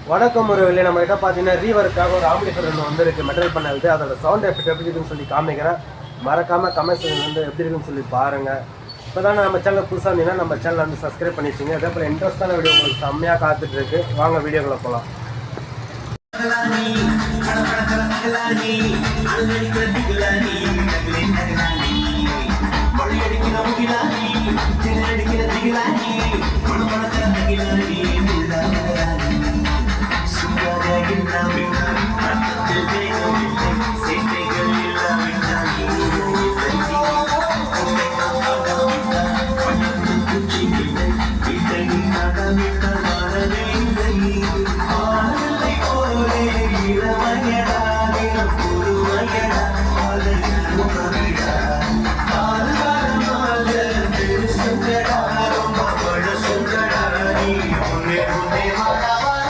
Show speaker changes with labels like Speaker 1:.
Speaker 1: வணக்கம் முறையில் நம்ம கிட்ட பார்த்தீங்கன்னா ரீவருக்காக ஒரு ஆம்பிளிஃபையர் ஒன்று வந்துருக்கு மெட்டல் பண்ணது. அதோட சவுண்ட் எஃபெக்ட் எப்படி இருக்குன்னு சொல்லி காமிக்கிறேன். மறக்காமல் கமெண்ட்ஸ் வந்து எப்படி இருக்குன்னு சொல்லி பாருங்கள். இப்போ தான் நம்ம சேனல் புதுசாக இருந்தீங்கன்னா நம்ம சேனல் வந்து சப்ஸ்கிரைப் பண்ணி வச்சுங்க. அதே போல் இன்ட்ரெஸ்டான வீடியோ உங்களுக்கு செம்மையாக காத்துட்ருக்கு. வாங்க வீடியோக்குள்ளே போகலாம்.